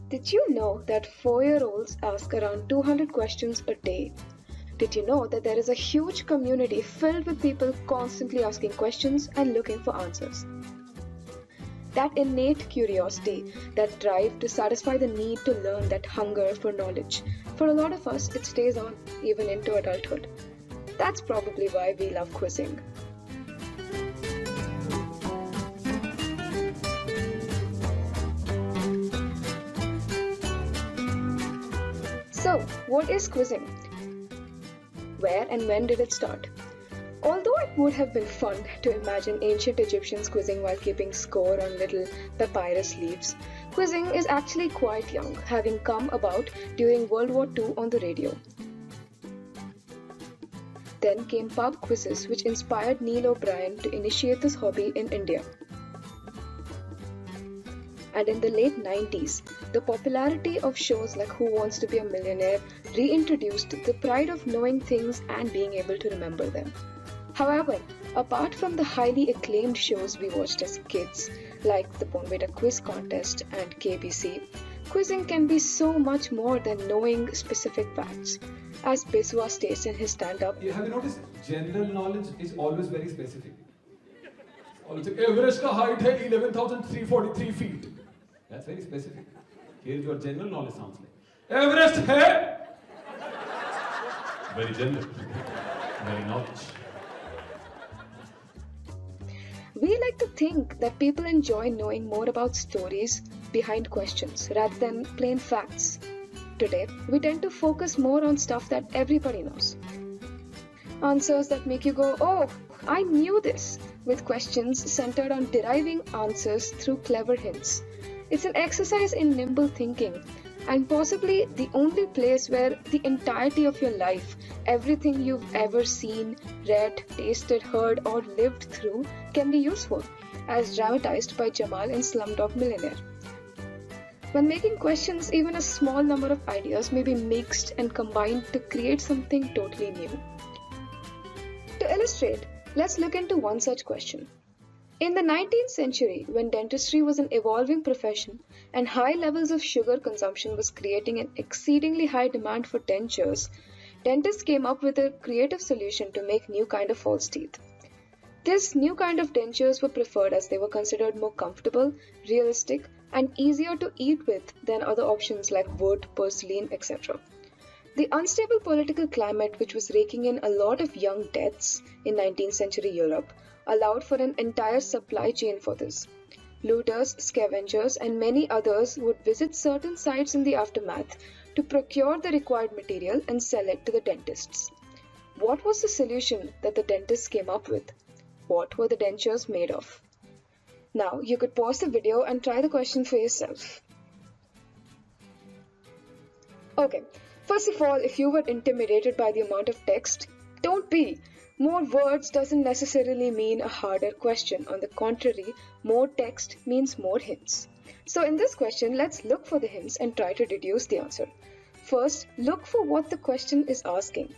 Did you know that 4-year-olds ask around 200 questions a day? Did you know that there is a huge community filled with people constantly asking questions and looking for answers? That innate curiosity, that drive to satisfy the need to learn, that hunger for knowledge, for a lot of us, it stays on even into adulthood. That's probably why we love quizzing. So, what is quizzing? Where and when did it start? Although it would have been fun to imagine ancient Egyptians quizzing while keeping score on little papyrus leaves, quizzing is actually quite young, having come about during World War II on the radio. Then came pub quizzes, which inspired Neil O'Brien to initiate this hobby in India. And in the late 90s, the popularity of shows like Who Wants to Be a Millionaire reintroduced the pride of knowing things and being able to remember them. However, apart from the highly acclaimed shows we watched as kids, like the Bonvita Quiz Contest and KBC, quizzing can be so much more than knowing specific facts. As Biswa states in his stand-up, Have you noticed general knowledge is always very specific? Always like, Everest ka height hai 11,343 feet. That's very specific. Here's your general knowledge sounds like. Everest hai! Very general. Very knowledge. we like to think that people enjoy knowing more about stories behind questions rather than plain facts. Today, we tend to focus more on stuff that everybody knows. Answers that make you go, oh, I knew this, with questions centered on deriving answers through clever hints. It's an exercise in nimble thinking, and possibly the only place where the entirety of your life, everything you've ever seen, read, tasted, heard, or lived through, can be useful, as dramatized by Jamal in Slumdog Millionaire. When making questions, even a small number of ideas may be mixed and combined to create something totally new. To illustrate, let's look into one such question. In the 19th century, when dentistry was an evolving profession and high levels of sugar consumption was creating an exceedingly high demand for dentures, dentists came up with a creative solution to make new kind of false teeth. This new kind of dentures were preferred as they were considered more comfortable, realistic, and easier to eat with than other options like wood, porcelain, etc. The unstable political climate, which was raking in a lot of young deaths in 19th century Europe, allowed for an entire supply chain for this. Looters, scavengers, and many others would visit certain sites in the aftermath to procure the required material and sell it to the dentists. What was the solution that the dentists came up with? What were the dentures made of? Now, you could pause the video and try the question for yourself. Okay, first of all, if you were intimidated by the amount of text, don't be. More words doesn't necessarily mean a harder question. On the contrary, more text means more hints. So in this question, let's look for the hints and try to deduce the answer. First, look for what the question is asking.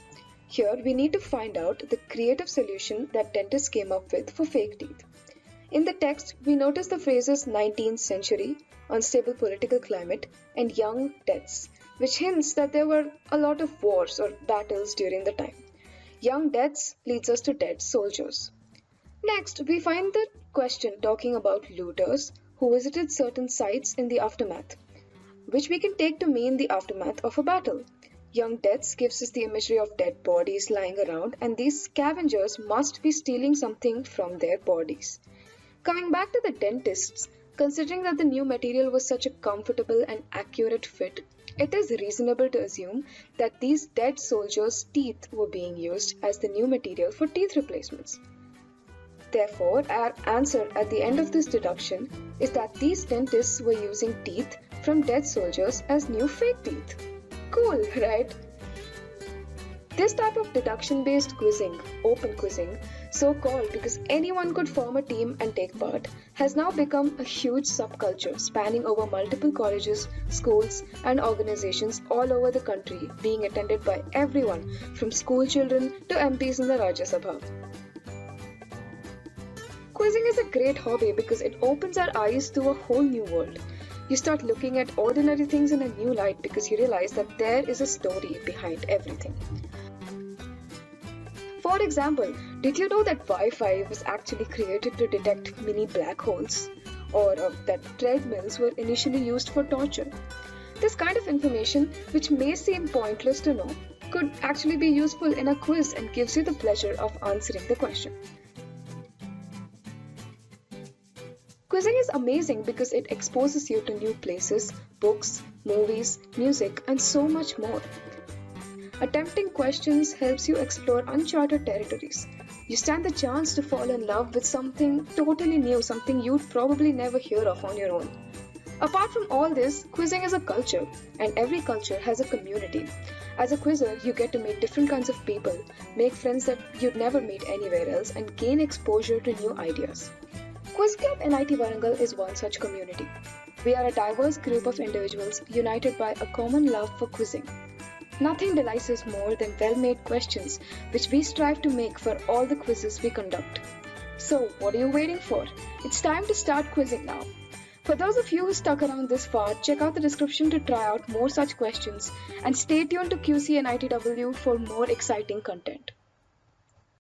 Here, we need to find out the creative solution that dentists came up with for fake teeth. In the text, we notice the phrases 19th century, unstable political climate, and young deaths, which hints that there were a lot of wars or battles during the time. Young deaths leads us to dead soldiers. Next, we find the question talking about looters who visited certain sites in the aftermath, which we can take to mean the aftermath of a battle. Young deaths gives us the imagery of dead bodies lying around, and these scavengers must be stealing something from their bodies. Coming back to the dentists, considering that the new material was such a comfortable and accurate fit, it is reasonable to assume that these dead soldiers' teeth were being used as the new material for teeth replacements. Therefore, our answer at the end of this deduction is that these dentists were using teeth from dead soldiers as new fake teeth. Cool, right? This type of deduction-based quizzing, open quizzing, so called because anyone could form a team and take part, has now become a huge subculture spanning over multiple colleges, schools, and organizations all over the country, being attended by everyone from school children to MPs in the Rajya Sabha. Quizzing is a great hobby because it opens our eyes to a whole new world. You start looking at ordinary things in a new light because you realize that there is a story behind everything. For example, did you know that Wi-Fi was actually created to detect mini black holes? Or that treadmills were initially used for torture? This kind of information, which may seem pointless to know, could actually be useful in a quiz and gives you the pleasure of answering the question. Quizzing is amazing because it exposes you to new places, books, movies, music, and so much more. Attempting questions helps you explore uncharted territories. You stand the chance to fall in love with something totally new, something you'd probably never hear of on your own. Apart from all this, quizzing is a culture, and every culture has a community. As a quizzer, you get to meet different kinds of people, make friends that you'd never meet anywhere else, and gain exposure to new ideas. Quiz Club NIT Warangal is one such community. We are a diverse group of individuals united by a common love for quizzing. Nothing delights us more than well-made questions, which we strive to make for all the quizzes we conduct. So, what are you waiting for? It's time to start quizzing now. For those of you who stuck around this far, check out the description to try out more such questions and stay tuned to QC and ITW for more exciting content.